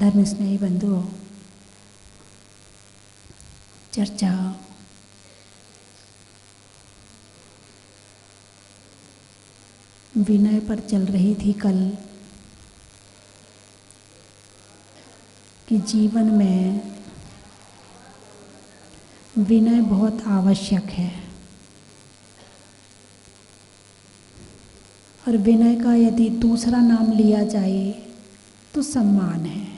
धर्म स्नेही बंधुओं, चर्चा विनय पर चल रही थी कल कि जीवन में विनय बहुत आवश्यक है और विनय का यदि दूसरा नाम लिया जाए तो सम्मान है।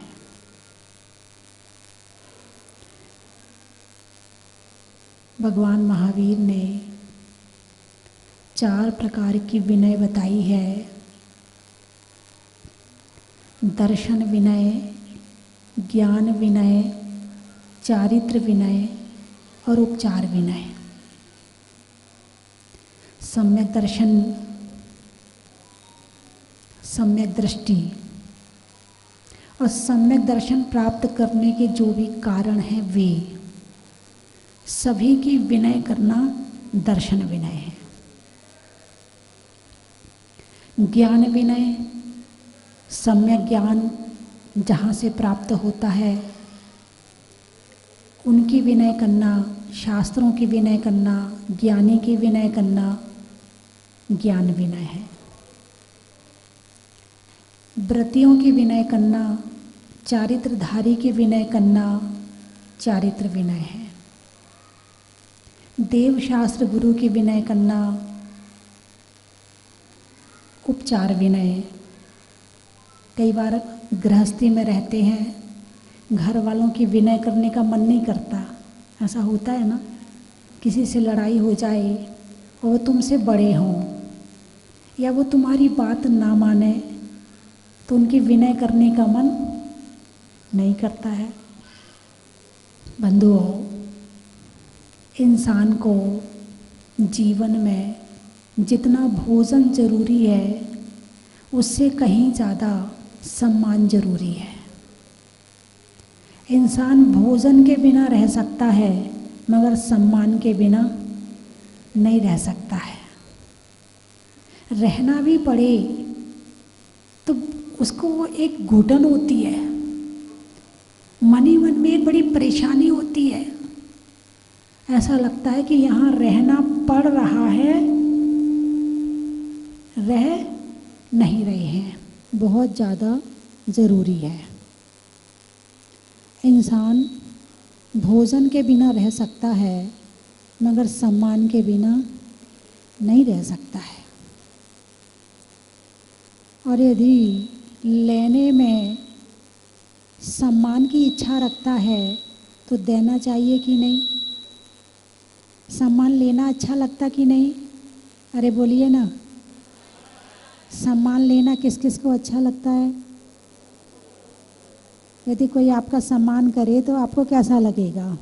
भगवान महावीर ने 4 प्रकार की विनय बताई है। दर्शन विनय, ज्ञान विनय, चारित्र विनय और उपचार विनय। सम्यक दर्शन, सम्यक दृष्टि और सम्यक दर्शन प्राप्त करने के जो भी कारण हैं वे सभी की विनय करना दर्शन विनय है। ज्ञान विनय, सम्यक ज्ञान जहाँ से प्राप्त होता है उनकी विनय करना, शास्त्रों की विनय करना, ज्ञानी की विनय करना ज्ञान विनय है। व्रतियों की विनय करना, चारित्रधारी की विनय करना चारित्र विनय है। देव शास्त्र गुरु की विनय करना उपचार विनय। कई बार गृहस्थी में रहते हैं, घर वालों की विनय करने का मन नहीं करता, ऐसा होता है ना। किसी से लड़ाई हो जाए और वो तुमसे बड़े हों या वो तुम्हारी बात ना माने तो उनकी विनय करने का मन नहीं करता है। बंधुओं, इंसान को जीवन में जितना भोजन जरूरी है उससे कहीं ज़्यादा सम्मान जरूरी है। इंसान भोजन के बिना रह सकता है मगर सम्मान के बिना नहीं रह सकता है। रहना भी पड़े तो उसको एक घुटन होती है, मन ही मन में एक बड़ी परेशानी होती है। ऐसा लगता है कि यहाँ रहना पड़ रहा है, रह नहीं रहे हैं। बहुत ज़्यादा ज़रूरी है। इंसान भोजन के बिना रह सकता है मगर सम्मान के बिना नहीं रह सकता है। और यदि लेने में सम्मान की इच्छा रखता है तो देना चाहिए कि नहीं? सम्मान लेना अच्छा लगता कि नहीं? अरे बोलिए ना, सम्मान लेना किस किस को अच्छा लगता है? यदि कोई आपका सम्मान करे तो आपको कैसा लगेगा?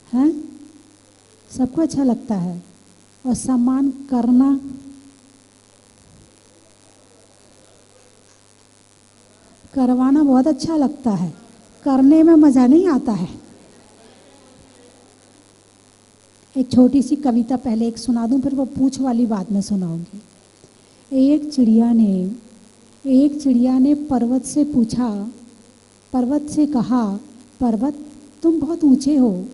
हैं? सबको अच्छा लगता है। और सम्मान करना, करवाना बहुत अच्छा लगता है, करने में मज़ा नहीं आता है। एक छोटी सी कविता पहले एक सुना दूं, फिर वो पूछ वाली बात में सुनाऊंगी। एक चिड़िया ने पर्वत से पूछा, पर्वत से कहा, पर्वत तुम बहुत ऊंचे हो।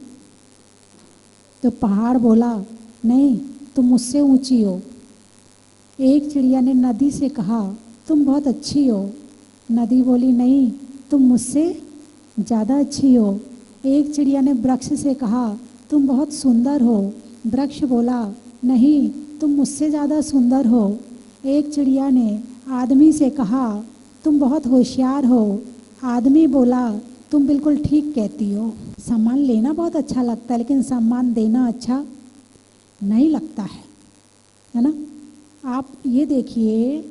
तो पहाड़ बोला, नहीं तुम मुझसे ऊंची हो। एक चिड़िया ने नदी से कहा, तुम बहुत अच्छी हो। नदी बोली, नहीं तुम मुझसे ज़्यादा अच्छी हो। एक चिड़िया ने वृक्ष से कहा, तुम बहुत सुंदर हो। वृक्ष बोला, नहीं तुम मुझसे ज़्यादा सुंदर हो। एक चिड़िया ने आदमी से कहा, तुम बहुत होशियार हो। आदमी बोला, तुम बिल्कुल ठीक कहती हो। सम्मान लेना बहुत अच्छा लगता है लेकिन सम्मान देना अच्छा नहीं लगता है ना। आप ये देखिए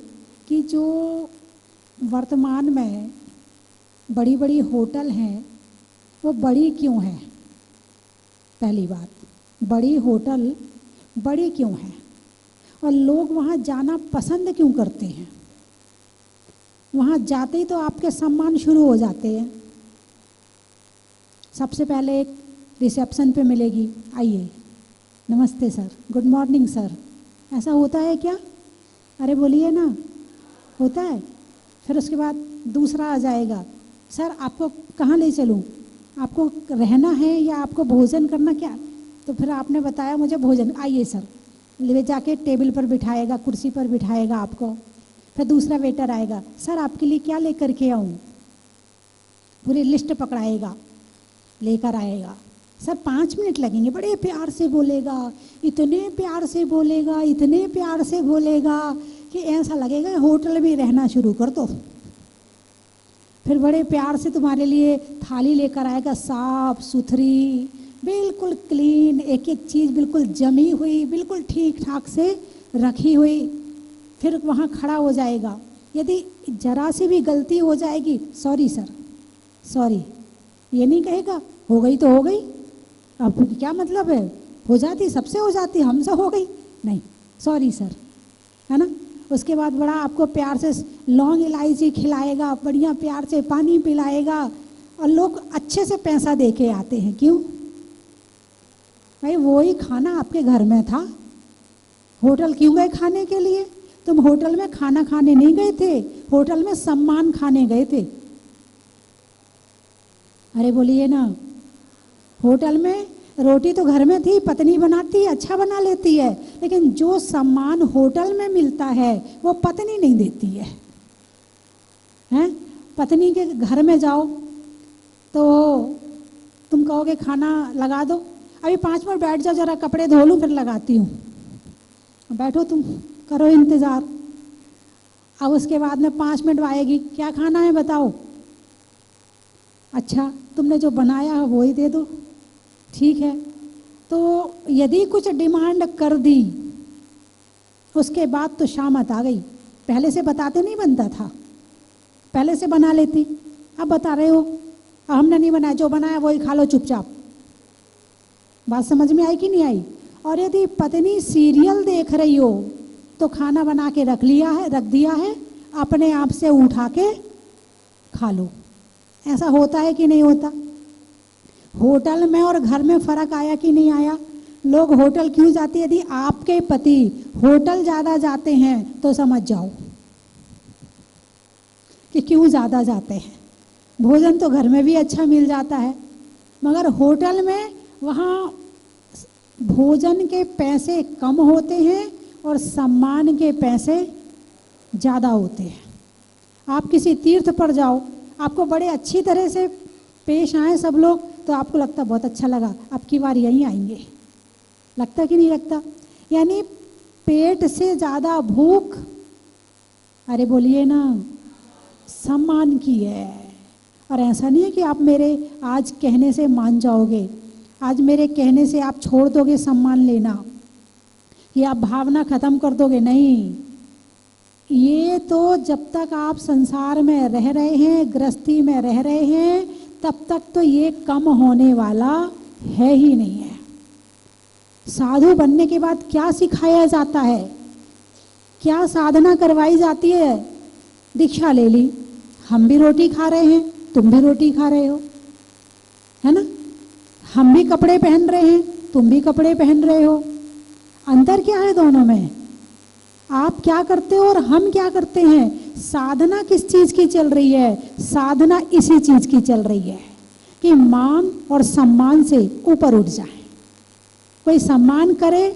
कि जो वर्तमान में बड़ी बड़ी होटल हैं वो बड़ी क्यों हैं? पहली बात, बड़ी होटल बड़ी क्यों हैं और लोग वहाँ जाना पसंद क्यों करते हैं? वहाँ जाते ही तो आपके सम्मान शुरू हो जाते हैं। सबसे पहले एक रिसेप्शन पे मिलेगी, आइए, नमस्ते सर, गुड मॉर्निंग सर। ऐसा होता है क्या? अरे बोलिए ना, होता है। फिर उसके बाद दूसरा आ जाएगा, सर आपको कहाँ ले चलूँ, आपको रहना है या आपको भोजन करना क्या? तो फिर आपने बताया मुझे भोजन, आइए सर, ले जाके टेबल पर बिठाएगा, कुर्सी पर बिठाएगा आपको। फिर दूसरा वेटर आएगा, सर आपके लिए क्या लेकर के आऊँ, पूरी लिस्ट पकड़ाएगा, लेकर आएगा। सर 5 मिनट लगेंगे, बड़े प्यार से बोलेगा, इतने प्यार से बोलेगा, इतने प्यार से बोलेगा कि ऐसा लगेगा होटल में रहना शुरू कर दो। फिर बड़े प्यार से तुम्हारे लिए थाली लेकर आएगा, साफ सुथरी, बिल्कुल क्लीन, एक एक चीज़ बिल्कुल जमी हुई, बिल्कुल ठीक ठाक से रखी हुई। फिर वहाँ खड़ा हो जाएगा, यदि जरा सी भी गलती हो जाएगी, सॉरी सर, सॉरी, ये नहीं कहेगा हो गई तो हो गई, अब क्या मतलब है, हो जाती, सबसे हो जाती, हमसे हो गई नहीं, सॉरी सर, है ना। उसके बाद बड़ा आपको प्यार से लौंग इलायची खिलाएगा, बढ़िया प्यार से पानी पिलाएगा, और लोग अच्छे से पैसा दे के आते हैं। क्यों भाई, वही खाना आपके घर में था, होटल क्यों गए खाने के लिए? तुम होटल में खाना खाने नहीं गए थे, होटल में सम्मान खाने गए थे। अरे बोलिए ना, होटल में रोटी तो घर में थी, पत्नी बनाती है, अच्छा बना लेती है, लेकिन जो सम्मान होटल में मिलता है वो पत्नी नहीं देती है। हैं, पत्नी के घर में जाओ तो तुम कहोगे खाना लगा दो, अभी 5 मिनट बैठ जाओ, जरा कपड़े धो लूँ फिर लगाती हूँ, बैठो तुम, करो इंतज़ार। अब उसके बाद में 5 मिनट आएगी, क्या खाना है बताओ, अच्छा तुमने जो बनाया है वो ही दे दो, ठीक है। तो यदि कुछ डिमांड कर दी, उसके बाद तो शामत आ गई, पहले से बताते नहीं बनता था, पहले से बना लेती, अब बता रहे हो अब हमने नहीं बनाया, जो बनाया वही खा लो चुपचाप। बात समझ में आई कि नहीं आई? और यदि पत्नी सीरियल देख रही हो तो खाना बना के रख दिया है, अपने आप से उठा के खा लो। ऐसा होता है कि नहीं होता? होटल में और घर में फर्क आया कि नहीं आया? लोग होटल क्यों जाते हैं? यदि आपके पति होटल ज़्यादा जाते हैं तो समझ जाओ कि क्यों ज़्यादा जाते हैं। भोजन तो घर में भी अच्छा मिल जाता है, मगर होटल में वहाँ भोजन के पैसे कम होते हैं और सम्मान के पैसे ज़्यादा होते हैं। आप किसी तीर्थ पर जाओ, आपको बड़े अच्छी तरह से पेश आए सब लोग, तो आपको लगता बहुत अच्छा लगा, अब की बार यहीं आएंगे, लगता कि नहीं लगता? यानी पेट से ज़्यादा भूख, अरे बोलिए ना, सम्मान की है। और ऐसा नहीं है कि आप मेरे आज कहने से मान जाओगे, आज मेरे कहने से आप छोड़ दोगे सम्मान लेना, कि आप भावना खत्म कर दोगे, नहीं। ये तो जब तक आप संसार में रह रहे हैं, गृहस्थी में रह रहे हैं, तब तक तो ये कम होने वाला है ही नहीं है। साधु बनने के बाद क्या सिखाया जाता है, क्या साधना करवाई जाती है? दीक्षा ले ली, हम भी रोटी खा रहे हैं, तुम भी रोटी खा रहे हो, है ना? हम भी कपड़े पहन रहे हैं, तुम भी कपड़े पहन रहे हो। अंतर क्या है दोनों में? आप क्या करते हो और हम क्या करते हैं। साधना किस चीज की चल रही है? साधना इसी चीज की चल रही है कि मान और सम्मान से ऊपर उठ जाए। कोई सम्मान करे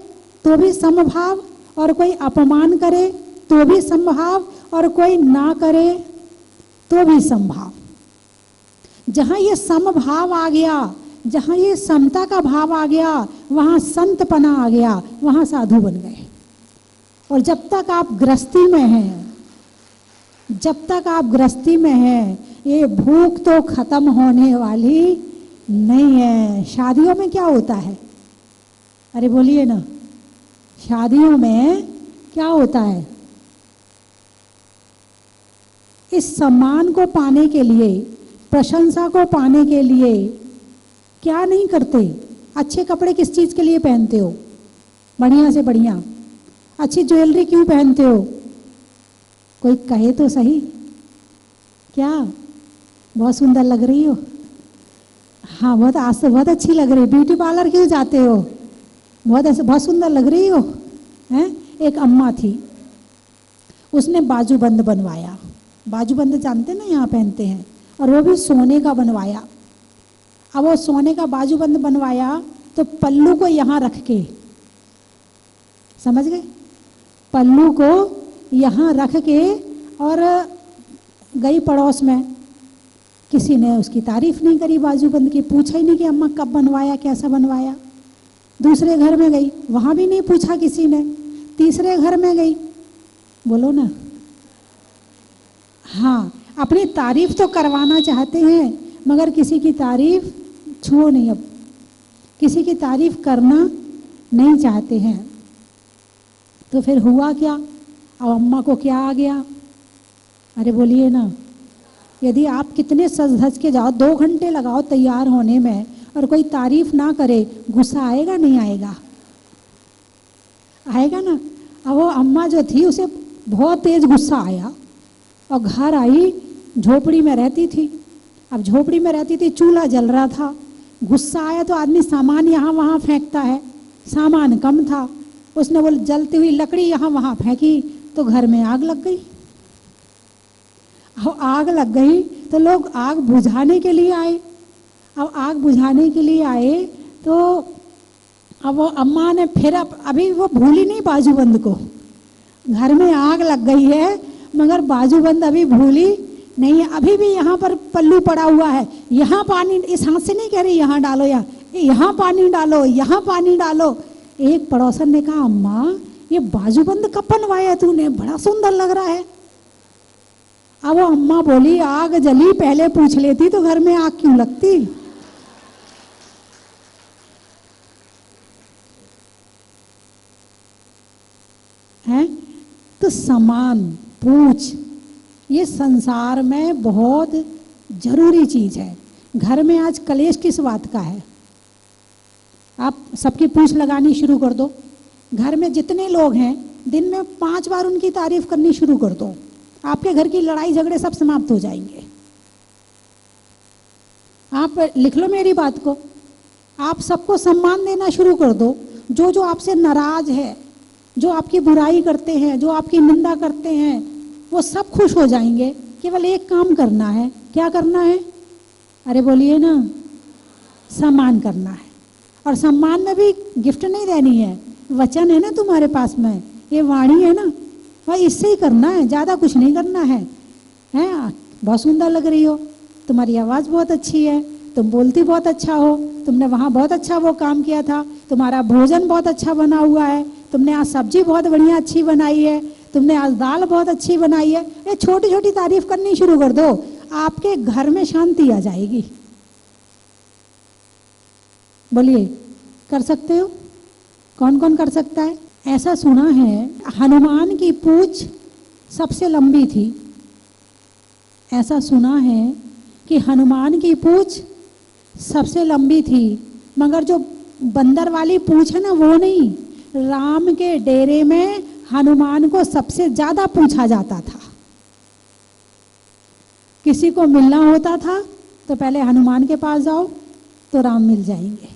तो भी समभाव, और कोई अपमान करे तो भी समभाव, और कोई ना करे तो भी समभाव। जहां ये समभाव आ गया, जहां ये समता का भाव आ गया, वहां संतपना आ गया, वहां साधु बन गए। और जब तक आप गृहस्थी में हैं, जब तक आप गृहस्थी में हैं, ये भूख तो खत्म होने वाली नहीं है। शादियों में क्या होता है? अरे बोलिए ना, शादियों में क्या होता है? इस सम्मान को पाने के लिए, प्रशंसा को पाने के लिए क्या नहीं करते? अच्छे कपड़े किस चीज के लिए पहनते हो? बढ़िया से बढ़िया। अच्छी ज्वेलरी क्यों पहनते हो? कोई कहे तो सही, क्या बहुत सुंदर लग रही हो, हाँ बहुत आज से बहुत अच्छी लग रही। ब्यूटी पार्लर क्यों जाते हो? बहुत सुंदर लग रही हो, हैं? एक अम्मा थी, उसने बाजूबंद बनवाया, बाजूबंद जानते ना, यहाँ पहनते हैं, और वो भी सोने का बनवाया। अब वो सोने का बाजूबंद बनवाया तो पल्लू को यहाँ रख के, समझ गए, पल्लू को यहाँ रख के, और गई पड़ोस में, किसी ने उसकी तारीफ नहीं करी बाजूबंद की, पूछा ही नहीं कि अम्मा कब बनवाया, कैसा बनवाया। दूसरे घर में गई, वहाँ भी नहीं पूछा किसी ने। तीसरे घर में गई, बोलो ना, हाँ, अपनी तारीफ तो करवाना चाहते हैं मगर किसी की तारीफ छुओ नहीं, अब किसी की तारीफ करना नहीं चाहते हैं। तो फिर हुआ क्या, अब अम्मा को क्या आ गया, अरे बोलिए ना, यदि आप कितने सज धज के जाओ, 2 घंटे लगाओ तैयार होने में और कोई तारीफ ना करे, गुस्सा आएगा नहीं आएगा, आएगा ना। अब वो अम्मा जो थी उसे बहुत तेज गुस्सा आया और घर आई, झोपड़ी में रहती थी। अब झोपड़ी में रहती थी, चूल्हा जल रहा था, गुस्सा आया तो आदमी सामान यहाँ वहाँ फेंकता है, सामान कम था, उसने वो जलती हुई लकड़ी यहाँ वहाँ फेंकी तो घर में आग लग गई। अब आग लग गई तो लोग आग बुझाने के लिए आए। अब आग बुझाने के लिए आए तो अब वो अम्मा ने फिर अभी वो भूली नहीं बाजूबंद को, घर में आग लग गई है मगर बाजूबंद अभी भूली नहीं है। अभी भी यहाँ पर पल्लू पड़ा हुआ है, यहाँ पानी, इस हाथ से नहीं कह रही यहाँ डालो, यहाँ पानी डालो, यहाँ पानी डालो। एक पड़ोसन ने कहा, अम्मा ये बाजूबंद कब बनवाया तूने, बड़ा सुंदर लग रहा है। अब वो अम्मा बोली, आग जली, पहले पूछ लेती तो घर में आग क्यों लगती। है तो समान पूछ, ये संसार में बहुत जरूरी चीज है। घर में आज कलेश किस बात का है, आप सबकी पूछ लगानी शुरू कर दो। घर में जितने लोग हैं दिन में 5 बार उनकी तारीफ करनी शुरू कर दो, आपके घर की लड़ाई झगड़े सब समाप्त हो जाएंगे। आप लिख लो मेरी बात को, आप सबको सम्मान देना शुरू कर दो। जो जो आपसे नाराज है, जो आपकी बुराई करते हैं, जो आपकी निंदा करते हैं, वो सब खुश हो जाएंगे। केवल एक काम करना है, क्या करना है, अरे बोलिए ना, सम्मान करना है। और सम्मान में भी गिफ्ट नहीं देनी है, वचन है ना तुम्हारे पास में, ये वाणी है ना, वह इससे ही करना है, ज़्यादा कुछ नहीं करना है। हैं, बहुत सुंदर लग रही हो, तुम्हारी आवाज़ बहुत अच्छी है, तुम बोलती बहुत अच्छा हो, तुमने वहाँ बहुत अच्छा वो काम किया था, तुम्हारा भोजन बहुत अच्छा बना हुआ है, तुमने आज सब्जी बहुत बढ़िया अच्छी बनाई है, तुमने आज दाल बहुत अच्छी बनाई है। ये छोटी छोटी तारीफ करनी शुरू कर दो, आपके घर में शांति आ जाएगी। बोलिए, कर सकते हो? कौन कौन कर सकता है? ऐसा सुना है हनुमान की पूंछ सबसे लंबी थी। ऐसा सुना है कि हनुमान की पूंछ सबसे लंबी थी, मगर जो बंदर वाली पूंछ है ना, वो नहीं, राम के डेरे में हनुमान को सबसे ज्यादा पूछा जाता था। किसी को मिलना होता था तो पहले हनुमान के पास जाओ तो राम मिल जाएंगे,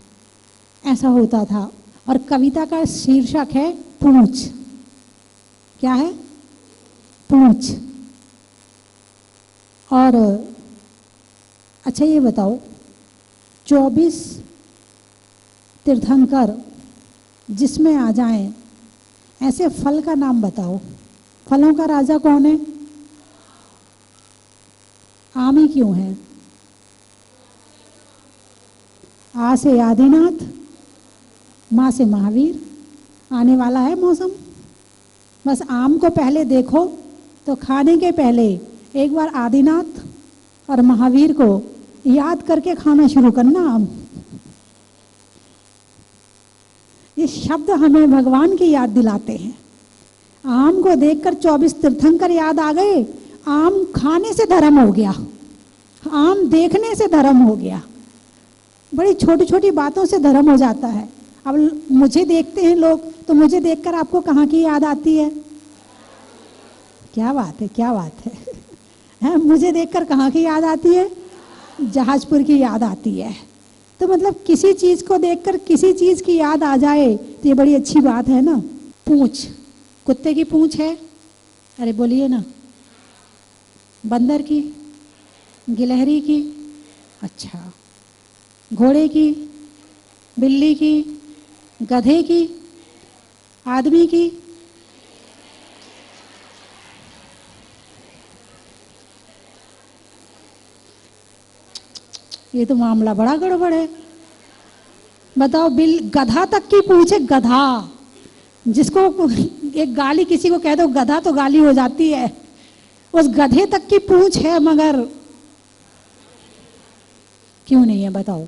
ऐसा होता था। और कविता का शीर्षक है पूंछ। क्या है? पूंछ। और अच्छा ये बताओ, 24 तीर्थंकर जिसमें आ जाएं, ऐसे फल का नाम बताओ। फलों का राजा कौन है? आम ही क्यों है? आ से आदिनाथ, माँ से महावीर, आने वाला है मौसम। बस आम को पहले देखो तो खाने के पहले एक बार आदिनाथ और महावीर को याद करके खाना शुरू करना। आम, ये शब्द हमें भगवान की याद दिलाते हैं। आम को देखकर 24 तीर्थंकर याद आ गए। आम खाने से धर्म हो गया, आम देखने से धर्म हो गया। बड़ी छोटी छोटी बातों से धर्म हो जाता है। अब मुझे देखते हैं लोग तो मुझे देखकर आपको कहाँ की याद आती है? क्या बात है, क्या बात है, मुझे देखकर कहाँ की याद आती है? जहाजपुर की याद आती है। तो मतलब किसी चीज को देखकर किसी चीज की याद आ जाए तो ये बड़ी अच्छी बात है ना। पूंछ, कुत्ते की पूंछ है, अरे बोलिए ना, बंदर की, गिलहरी की, अच्छा, घोड़े की, बिल्ली की, गधे की, आदमी की, ये तो मामला बड़ा गड़बड़ है। बताओ, गधा तक की पूछ है, गधा, जिसको एक गाली किसी को कह दो गधा तो गाली हो जाती है, उस गधे तक की पूछ है, मगर क्यों नहीं है बताओ।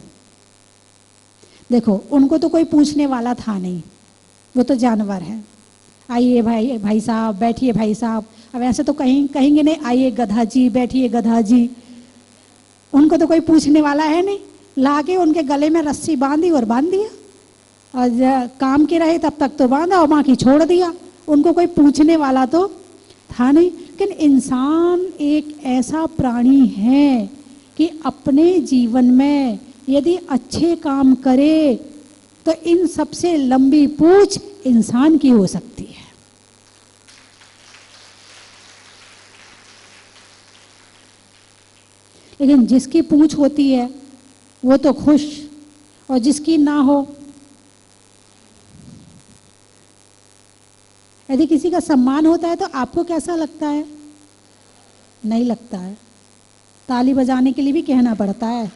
देखो, उनको तो कोई पूछने वाला था नहीं, वो तो जानवर है। आइए भाई, भाई साहब बैठिए, भाई साहब। अब ऐसे तो कहेंगे नहीं, आइए गधा जी, बैठिए गधा जी। उनको तो कोई पूछने वाला है नहीं। लाके उनके गले में रस्सी बांधी और बांध दिया, और काम के रहे तब तक तो बांधा और बाकी छोड़ दिया। उनको कोई पूछने वाला तो था नहीं। लेकिन इंसान एक ऐसा प्राणी है कि अपने जीवन में यदि अच्छे काम करे तो इन सबसे लंबी पूछ इंसान की हो सकती है। लेकिन जिसकी पूछ होती है वो तो खुश, और जिसकी ना हो, यदि किसी का सम्मान होता है तो आपको कैसा लगता है? नहीं लगता है। ताली बजाने के लिए भी कहना पड़ता है।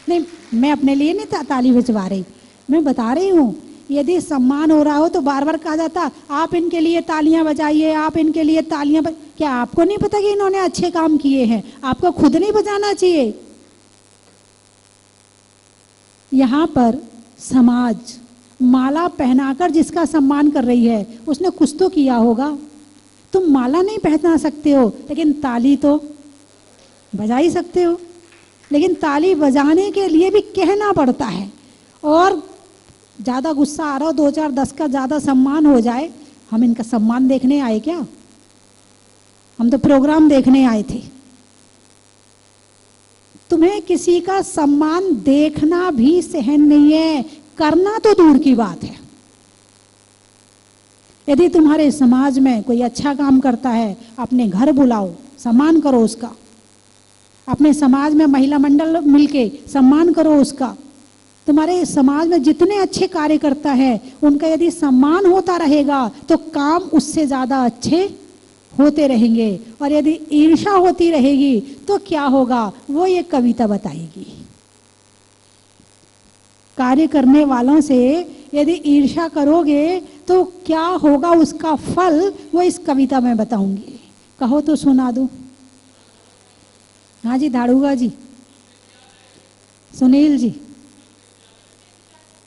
नहीं, मैं अपने लिए नहीं ताली बजवा रही, मैं बता रही हूँ यदि सम्मान हो रहा हो तो बार बार कहा जाता आप इनके लिए तालियां बजाइए, आप इनके लिए तालियां क्या आपको नहीं पता कि इन्होंने अच्छे काम किए हैं? आपको खुद नहीं बजाना चाहिए? यहाँ पर समाज माला पहनाकर जिसका सम्मान कर रही है उसने कुछ तो किया होगा। तुम माला नहीं पहना सकते हो लेकिन ताली तो बजा ही सकते हो। लेकिन ताली बजाने के लिए भी कहना पड़ता है। और ज़्यादा गुस्सा आ रहा हो, 2 4 10 का ज़्यादा सम्मान हो जाए, हम इनका सम्मान देखने आए क्या? हम तो प्रोग्राम देखने आए थे। तुम्हें किसी का सम्मान देखना भी सहन नहीं है, करना तो दूर की बात है। यदि तुम्हारे समाज में कोई अच्छा काम करता है, अपने घर बुलाओ, सम्मान करो उसका। अपने समाज में महिला मंडल मिलके सम्मान करो उसका। तुम्हारे समाज में जितने अच्छे कार्य करता है उनका यदि सम्मान होता रहेगा तो काम उससे ज़्यादा अच्छे होते रहेंगे। और यदि ईर्ष्या होती रहेगी तो क्या होगा, वो ये कविता बताएगी। कार्य करने वालों से यदि ईर्ष्या करोगे तो क्या होगा, उसका फल वो इस कविता में बताऊंगी। कहो तो सुना दूं। हाँ जी, धाड़ूगा जी, सुनील जी,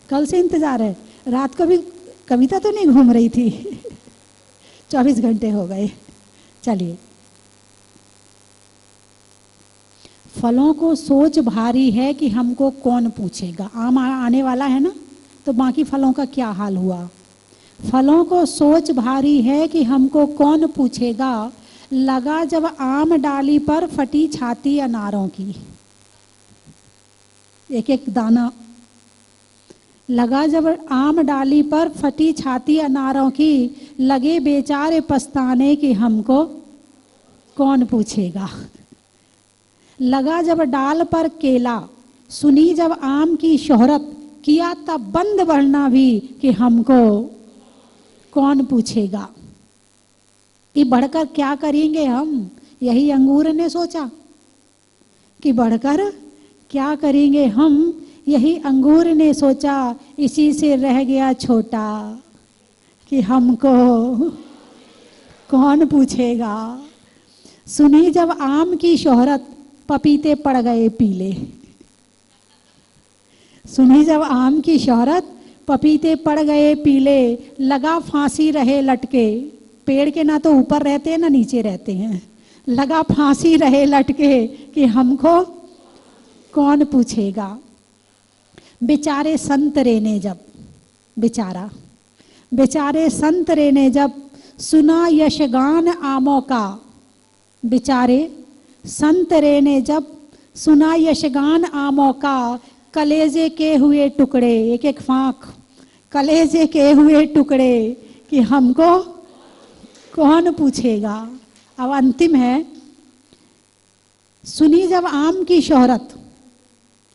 कल से इंतजार है। रात को भी कविता तो नहीं घूम रही थी 24 घंटे हो गए। चलिए, फलों को सोच भारी है कि हमको कौन पूछेगा। आम आने वाला है ना, तो बाकी फलों का क्या हाल हुआ। फलों को सोच भारी है कि हमको कौन पूछेगा, लगा जब आम डाली पर फटी छाती अनारों की। एक एक दाना लगा जब आम डाली पर फटी छाती अनारों की, लगे बेचारे पछताने कि हमको कौन पूछेगा। लगा जब डाल पर केला, सुनी जब आम की शोहरत, किया तब बंद बढ़ना भी कि हमको कौन पूछेगा। कि बढ़कर क्या करेंगे हम, यही अंगूर ने सोचा। कि बढ़कर क्या करेंगे हम, यही अंगूर ने सोचा। इसी से रह गया छोटा कि हमको कौन पूछेगा। सुनी जब आम की शोहरत, पपीते पड़ गए पीले। सुनी जब आम की शोहरत, पपीते पड़ गए पीले। लगा फांसी रहे लटके, पेड़ के ना तो ऊपर रहते हैं ना नीचे रहते हैं। लगा फांसी रहे लटके कि हमको कौन पूछेगा। बेचारे संतरे ने जब, बेचारे संतरे ने जब, सुना यशगान आमों का। बेचारे संतरे ने जब सुना यशगान आमों का, कलेजे के हुए टुकड़े, एक एक फांक, कलेजे के हुए टुकड़े कि हमको कौन पूछेगा। अब अंतिम है, सुनी जब आम की शोहरत,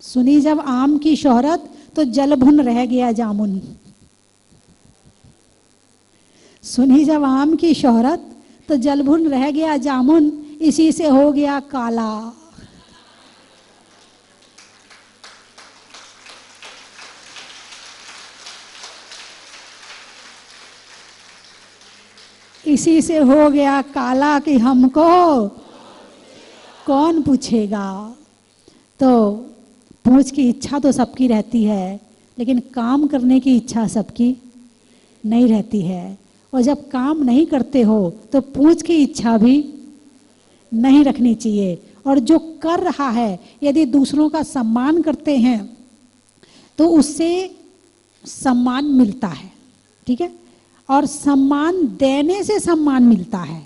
सुनी जब आम की शोहरत तो जलभुन रह गया जामुन। सुनी जब आम की शोहरत तो जलभुन रह गया जामुन, इसी से हो गया काला। इसी से हो गया काला कि हमको कौन पूछेगा। तो पूछ की इच्छा तो सबकी रहती है, लेकिन काम करने की इच्छा सबकी नहीं रहती है। और जब काम नहीं करते हो तो पूछ की इच्छा भी नहीं रखनी चाहिए। और जो कर रहा है, यदि दूसरों का सम्मान करते हैं तो उससे सम्मान मिलता है, ठीक है। और सम्मान देने से सम्मान मिलता है।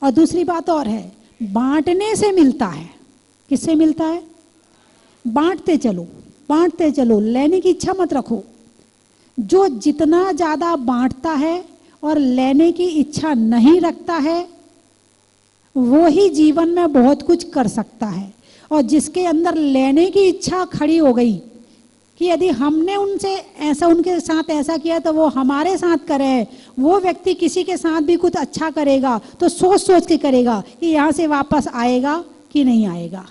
और दूसरी बात और है, बांटने से मिलता है। किससे मिलता है? बांटते चलो, बांटते चलो, लेने की इच्छा मत रखो। जो जितना ज़्यादा बांटता है और लेने की इच्छा नहीं रखता है, वो ही जीवन में बहुत कुछ कर सकता है। और जिसके अंदर लेने की इच्छा खड़ी हो गई कि यदि हमने उनसे ऐसा, उनके साथ ऐसा किया तो वो हमारे साथ करे, वो व्यक्ति किसी के साथ भी कुछ अच्छा करेगा तो सोच सोच के करेगा कि यहाँ से वापस आएगा कि नहीं आएगा।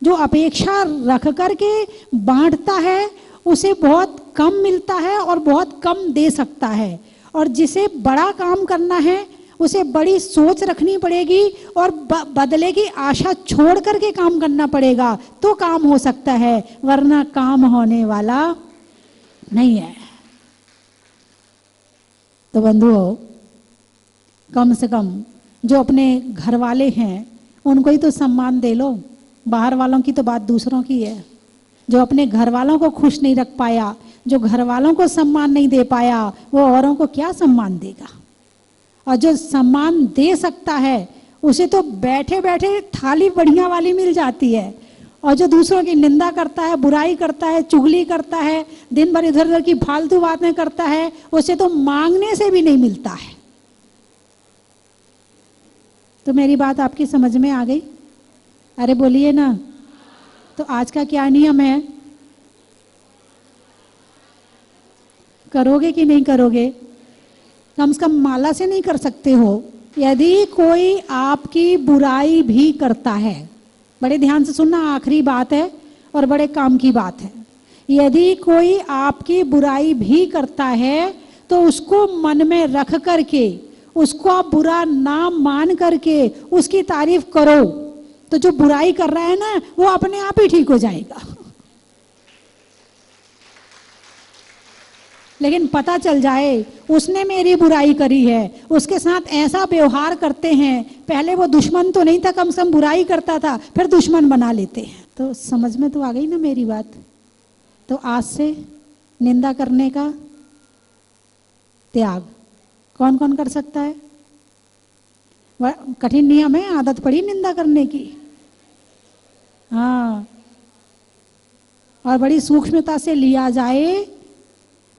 जो अपेक्षा रख करके बांटता है उसे बहुत कम मिलता है और बहुत कम दे सकता है। और जिसे बड़ा काम करना है उसे बड़ी सोच रखनी पड़ेगी और बदले की आशा छोड़ करके काम करना पड़ेगा, तो काम हो सकता है, वरना काम होने वाला नहीं है। तो बंधुओं, कम से कम जो अपने घर वाले हैं उनको ही तो सम्मान दे लो। बाहर वालों की तो बात दूसरों की है। जो अपने घर वालों को खुश नहीं रख पाया, जो घर वालों को सम्मान नहीं दे पाया, वो औरों को क्या सम्मान देगा। और जो सम्मान दे सकता है उसे तो बैठे बैठे थाली बढ़िया वाली मिल जाती है। और जो दूसरों की निंदा करता है, बुराई करता है, चुगली करता है, दिन भर इधर उधर की फालतू बातें करता है, उसे तो मांगने से भी नहीं मिलता है। तो मेरी बात आपकी समझ में आ गई? अरे बोलिए ना। तो आज का क्या नियम है? करोगे कि नहीं करोगे? कम से कम माला से नहीं कर सकते हो। यदि कोई आपकी बुराई भी करता है, बड़े ध्यान से सुनना, आखिरी बात है और बड़े काम की बात है। यदि कोई आपकी बुराई भी करता है तो उसको मन में रख करके, उसको आप बुरा ना मान करके उसकी तारीफ करो, तो जो बुराई कर रहा है ना वो अपने आप ही ठीक हो जाएगा। लेकिन पता चल जाए उसने मेरी बुराई करी है, उसके साथ ऐसा व्यवहार करते हैं, पहले वो दुश्मन तो नहीं था, कम से कम बुराई करता था, फिर दुश्मन बना लेते हैं। तो समझ में तो आ गई ना मेरी बात? तो आज से निंदा करने का त्याग कौन कौन कर सकता है? कठिन नियम है, आदत पड़ी निंदा करने की। हाँ, और बड़ी सूक्ष्मता से लिया जाए।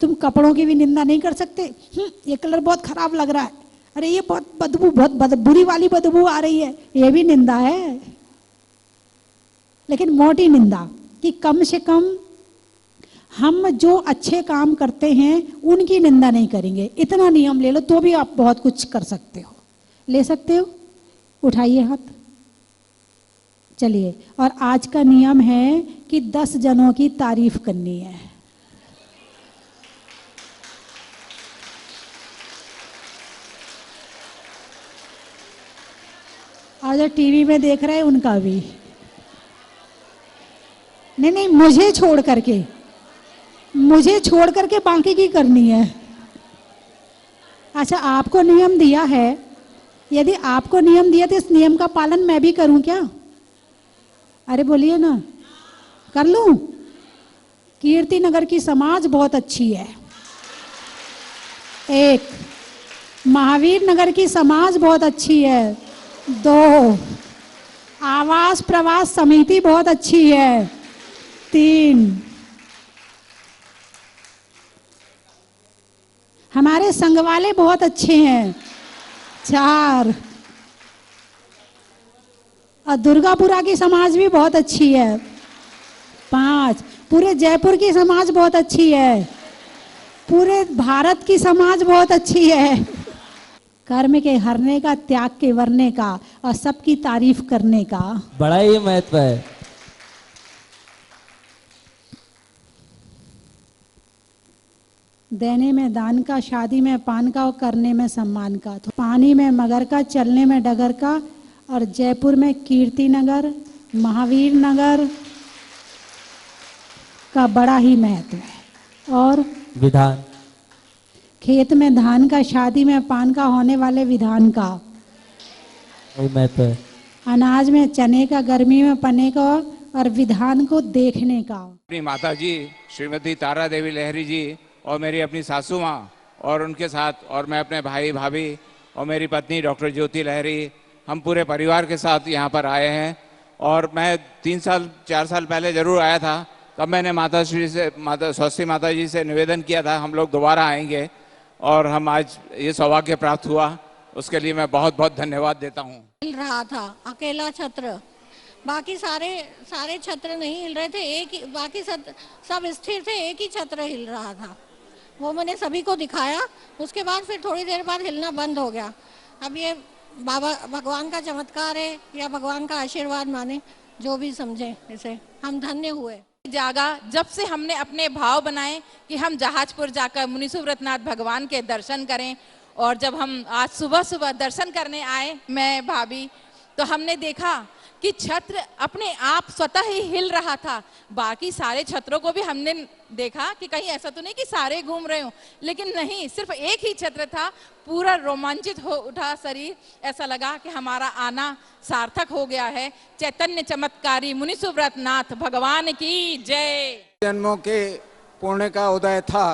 तुम कपड़ों की भी निंदा नहीं कर सकते। ये कलर बहुत खराब लग रहा है, अरे ये बहुत बदबू, बहुत बुरी वाली बदबू आ रही है, ये भी निंदा है। लेकिन मोटी निंदा कि कम से कम हम जो अच्छे काम करते हैं उनकी निंदा नहीं करेंगे, इतना नियम ले लो तो भी आप बहुत कुछ कर सकते हो। ले सकते हो? उठाइए हाथ। चलिए, और आज का नियम है कि 10 जनों की तारीफ करनी है। और जो टीवी में देख रहे हैं उनका भी। नहीं नहीं, मुझे छोड़ करके, मुझे छोड़ करके बाकी की करनी है। अच्छा, आपको नियम दिया है, यदि आपको नियम दिया तो इस नियम का पालन मैं भी करूं क्या? अरे बोलिए ना, कर लूं? कीर्ति नगर की समाज बहुत अच्छी है। एक, महावीर नगर की समाज बहुत अच्छी है। 2, आवास प्रवास समिति बहुत अच्छी है। 3, हमारे संघ वाले बहुत अच्छे हैं। 4। और दुर्गापुरा की समाज भी बहुत अच्छी है। 5। पूरे जयपुर की समाज बहुत अच्छी है। पूरे भारत की समाज बहुत अच्छी है। कर्म के हरने का, त्याग के वरने का और सबकी तारीफ करने का। बड़ा ही महत्व है। देने में दान का, शादी में पान का और करने में सम्मान का। तो पानी में मगर का, चलने में डगर का। और जयपुर में कीर्ति नगर, महावीर नगर का बड़ा ही महत्व है। और विधान, खेत में धान का, शादी में पान का, होने वाले विधान का। वही महत्व है। अनाज में चने का, गर्मी में पने का और विधान को देखने का। अपनी माता जी श्रीमती तारा देवी लहरी जी और मेरी अपनी सासू माँ और उनके साथ, और मैं अपने भाई भाभी और मेरी पत्नी डॉक्टर ज्योति लहरी, हम पूरे परिवार के साथ यहाँ पर आए हैं। और मैं 3-4 साल पहले जरूर आया था, तब मैंने माता श्री से, माता स्वस्ति माता जी से निवेदन किया था हम लोग दोबारा आएंगे, और हम आज ये सौभाग्य प्राप्त हुआ, उसके लिए मैं बहुत बहुत धन्यवाद देता हूँ। हिल रहा था अकेला छत्र, बाकी सारे छत्र नहीं हिल रहे थे, एक ही, बाकी सब स्थिर थे, एक ही छत्र हिल रहा था। वो मैंने सभी को दिखाया, उसके बाद फिर थोड़ी देर बाद हिलना बंद हो गया। अब ये बाबा भगवान का चमत्कार है या भगवान का आशीर्वाद माने, जो भी समझे इसे, हम धन्य हुए। जागा जब से हमने अपने भाव बनाए कि हम जहाजपुर जाकर मुनि सुव्रतनाथ भगवान के दर्शन करें। और जब हम आज सुबह सुबह दर्शन करने आए, मैं भाभी, तो हमने देखा कि छत्र अपने आप स्वतः ही हिल रहा था। बाकी सारे छत्रों को भी हमने देखा कि कहीं ऐसा तो नहीं कि सारे घूम रहे हो, लेकिन नहीं, सिर्फ एक ही छत्र था। पूरा रोमांचित हो उठा शरीर, ऐसा लगा कि हमारा आना सार्थक हो गया है। चैतन्य चमत्कारी मुनि सुव्रतनाथ भगवान की जय। जन्मों के पुण्य का उदय था,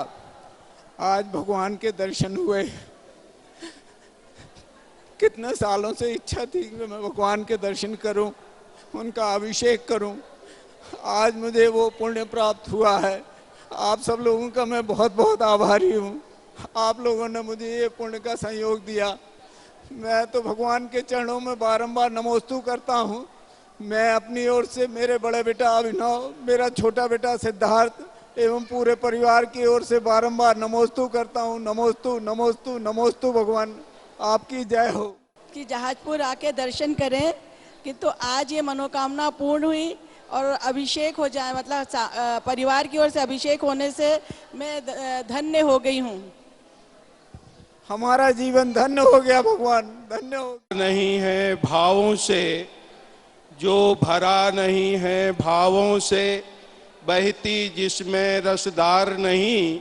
आज भगवान के दर्शन हुए। कितने सालों से इच्छा थी कि मैं भगवान के दर्शन करूं, उनका अभिषेक करूं। आज मुझे वो पुण्य प्राप्त हुआ है। आप सब लोगों का मैं बहुत बहुत आभारी हूं। आप लोगों ने मुझे ये पुण्य का संयोग दिया। मैं तो भगवान के चरणों में बारंबार नमोस्तु करता हूं। मैं अपनी ओर से, मेरे बड़े बेटा अभिनव, मेरा छोटा बेटा सिद्धार्थ एवं पूरे परिवार की ओर से बारंबार नमोस्तु करता हूं। नमोस्तु नमोस्तु नमोस्तु। भगवान आपकी जय हो। कि जहाजपुर आके दर्शन करें कि तो आज ये मनोकामना पूर्ण हुई और अभिषेक हो जाए, मतलब परिवार की ओर से अभिषेक होने से मैं धन्य हो गई हूँ। हमारा जीवन धन्य हो गया, भगवान धन्य हो। नहीं है भावों से, जो भरा नहीं है भावों से, बहती जिसमें रसदार नहीं,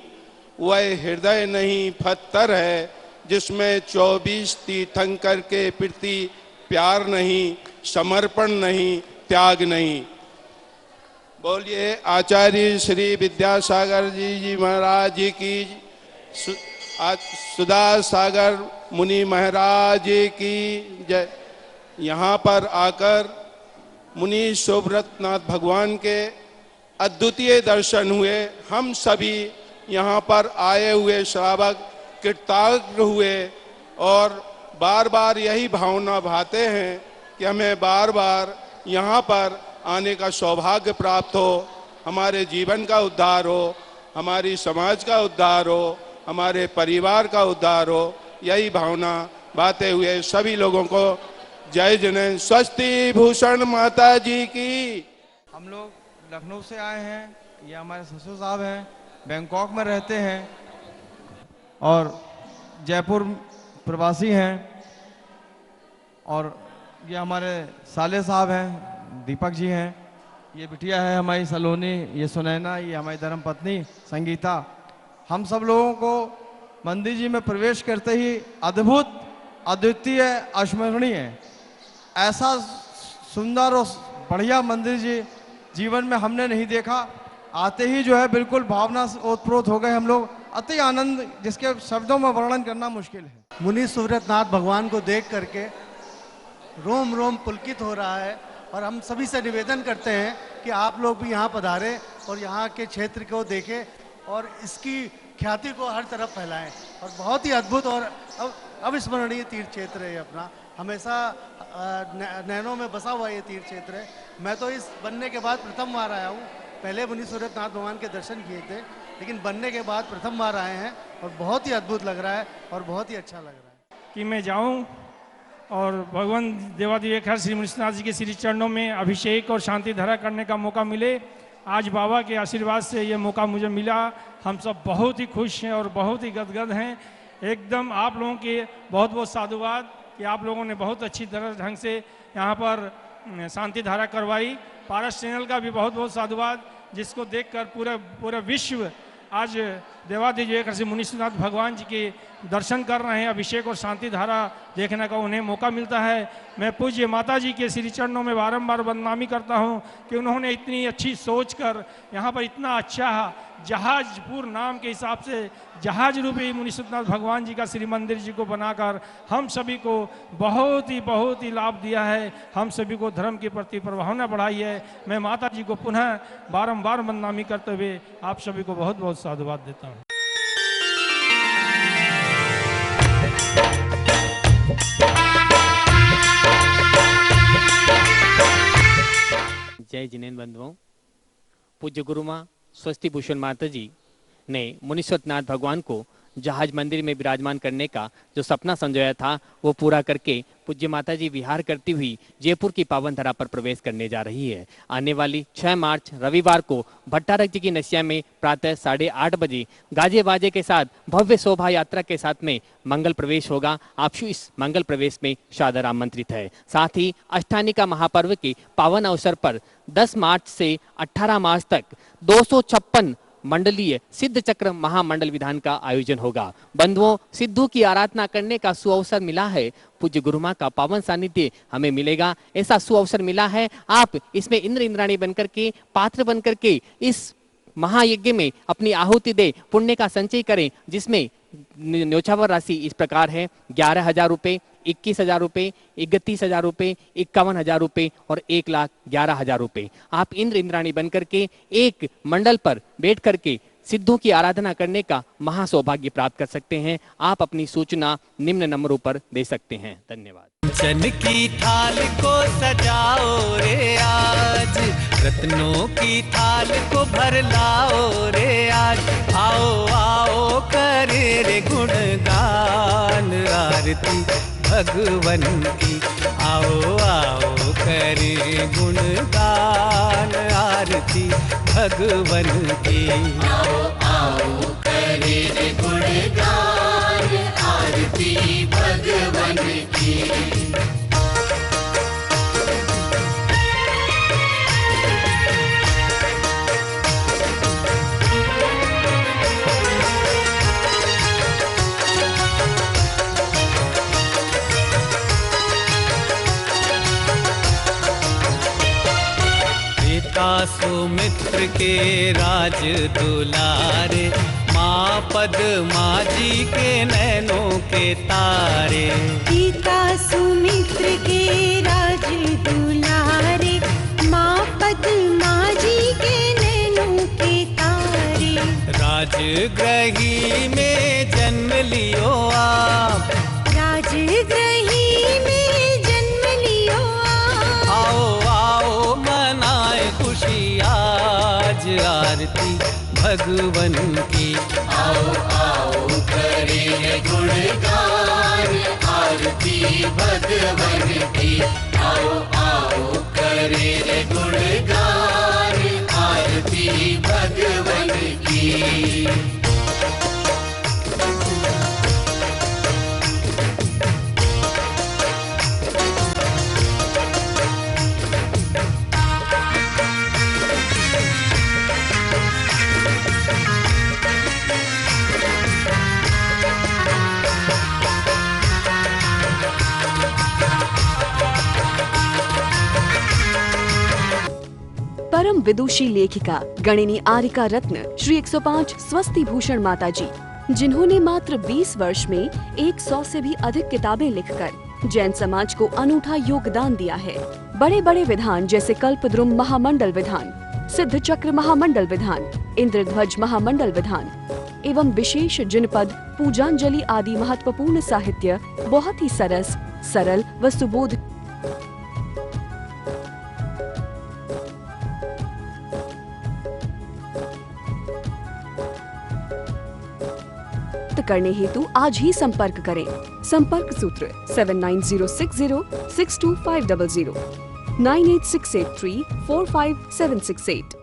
वह हृदय नहीं पत्थर है, जिसमें 24 तीर्थंकर के प्रति प्यार नहीं, समर्पण नहीं, त्याग नहीं। बोलिए आचार्य श्री विद्यासागर जी महाराज जी की, सुधा सागर मुनि महाराज की जय। यहाँ पर आकर मुनि सुव्रतनाथ भगवान के अद्वितीय दर्शन हुए। हम सभी यहाँ पर आए हुए श्रावक कृतज्ञ हुए और बार बार यही भावना भाते हैं कि हमें बार बार यहाँ पर आने का सौभाग्य प्राप्त हो, हमारे जीवन का उद्धार हो, हमारी समाज का उद्धार हो, हमारे परिवार का उद्धार हो। यही भावना बाते हुए सभी लोगों को जय जन स्वस्ति भूषण माता जी की। हम लोग लखनऊ से आए हैं, ये हमारे ससुर साहब हैं, बैंकॉक में रहते हैं और जयपुर प्रवासी हैं। और ये हमारे साले साहब हैं, दीपक जी हैं, ये बिटिया है हमारी सलोनी, ये सुनैना, ये हमारी धर्म पत्नी संगीता। हम सब लोगों को मंदिर जी में प्रवेश करते ही अद्भुत, अद्वितीय, अस्मरणीय, ऐसा सुंदर और बढ़िया मंदिर जी जीवन में हमने नहीं देखा। आते ही जो है बिल्कुल भावना ओतप्रोत हो गए हम लोग, अति आनंद जिसके शब्दों में वर्णन करना मुश्किल है। मुनि सुव्रतनाथ भगवान को देख करके रोम रोम पुलकित हो रहा है और हम सभी से निवेदन करते हैं कि आप लोग भी यहाँ पधारें और यहाँ के क्षेत्र को देखें और इसकी ख्याति को हर तरफ फैलाएं। और बहुत ही अद्भुत और अविस्मरणीय तीर्थ क्षेत्र है ये अपना, हमेशा नैनों में बसा हुआ ये तीर्थ क्षेत्र है। मैं तो इस बनने के बाद प्रथम बार आया हूँ, पहले मुनि सूरतनाथ भगवान के दर्शन किए थे, लेकिन बनने के बाद प्रथम बार आए हैं और बहुत ही अद्भुत लग रहा है और बहुत ही अच्छा लग रहा है कि मैं जाऊं और भगवान देवाधिदेव श्री मुनीश्वरनाथ जी के श्री चरणों में अभिषेक और शांति धारा करने का मौका मिले। आज बाबा के आशीर्वाद से ये मौका मुझे मिला। हम सब बहुत ही खुश हैं और बहुत ही गदगद हैं। एकदम आप लोगों के बहुत बहुत साधुवाद कि आप लोगों ने बहुत अच्छी तरह ढंग से यहाँ पर शांति धारा करवाई। पारस चैनल का भी बहुत बहुत साधुवाद, जिसको देखकर पूरा विश्व आज देवाधिदेव श्री मुनीश्वरनाथ भगवान जी के दर्शन कर रहे हैं। अभिषेक और शांति धारा देखने का उन्हें मौका मिलता है। मैं पूज्य माता जी के श्री चरणों में बारंबार बदनामी करता हूं कि उन्होंने इतनी अच्छी सोच कर यहाँ पर इतना अच्छा जहाजपुर नाम के हिसाब से जहाज रूपी मुनीश्वरनाथ भगवान जी का श्री मंदिर जी को बनाकर हम सभी को बहुत ही लाभ दिया है। हम सभी को धर्म के प्रति प्रभावना बढ़ाई है। मैं माता जी को पुनः बारंबार बदनामी करते हुए आप सभी को बहुत बहुत साधुवाद देता हूँ। जय जिनेन्द्र बंधुओं, पूज्य गुरु माँ स्वस्ति भूषण माता जी ने मुनीश्वरनाथ भगवान को जहाज मंदिर में विराजमान करने का जो सपना संजोया था वो पूरा करके पूज्य माता जी विहार करती हुई जयपुर की पावन धरा पर प्रवेश करने जा रही है। आने वाली 6 मार्च रविवार को भट्टारक जी की नसिया में प्रातः 8:30 बजे गाजे बाजे के साथ भव्य शोभा यात्रा के साथ में मंगल प्रवेश होगा। आप इस मंगल प्रवेश में सादर आमंत्रित है। साथ ही अष्टानिका महापर्व के पावन अवसर पर 10 मार्च से 18 मार्च तक 256 मंडलीय सिद्ध चक्र महामंडल विधान का आयोजन होगा। बंधुओं, सिद्धों की आराधना करने का सुअवसर मिला है। पूज्य गुरुमा का पावन सानिध्य हमें मिलेगा, ऐसा सुअवसर मिला है। आप इसमें इंद्र इंद्राणी बनकर के, पात्र बनकर के इस महायज्ञ में अपनी आहुति दे, पुण्य का संचय करें, जिसमें न्योछावर राशि इस प्रकार है: 11,000 रुपये, 21,000 रुपये, 31,000 रुपये, 51,000 रुपये और 1,11,000 रुपये। आप इंद्र इंद्राणी बनकर के एक मंडल पर बैठ करके सिद्धों की आराधना करने का महासौभाग्य प्राप्त कर सकते हैं। आप अपनी सूचना निम्न नंबरों पर दे सकते हैं। धन्यवाद। जन की थाल को सजाओ रे आज, रत्नों की थाल को भर लाओ रे आज। आओ आओ करे रे गुणगान आरती भगवन की। आओ आओ करे गुणगान आरती भगवन की। आओ आओ करे रे गुणगान आरती भगवन की। सुमित्र के राज दुलारे, माँ पद्मा जी के नैनों के तारे। पिता सुमित्र के राज दुलारे, माँ पद्मा जी के नैनों के तारे। राजगृही में जन्म लियो आप, राजगृही में जन्म लियो आप। आओ आओ मनाए खुशी आज आरती भगवन की। आओ आओ करे गुणगान आरती भगवन की। आओ आओ करे गुणगान आरती भगवन की। परम विदुषी लेखिका गणिनी आरिका रत्न श्री 105 स्वस्ति भूषण माता जी, जिन्होंने मात्र 20 वर्ष में 100 से भी अधिक किताबें लिखकर जैन समाज को अनूठा योगदान दिया है। बड़े बड़े विधान जैसे कल्पद्रुम महामंडल विधान, सिद्ध चक्र महामंडल विधान, इंद्रध्वज महामंडल विधान, एवं विशेष जिनपद, पूजांजलि आदि महत्वपूर्ण साहित्य बहुत ही सरस, सरल व सुबोध करने हेतु आज ही संपर्क करें। संपर्क सूत्र 7906062500 98683456768।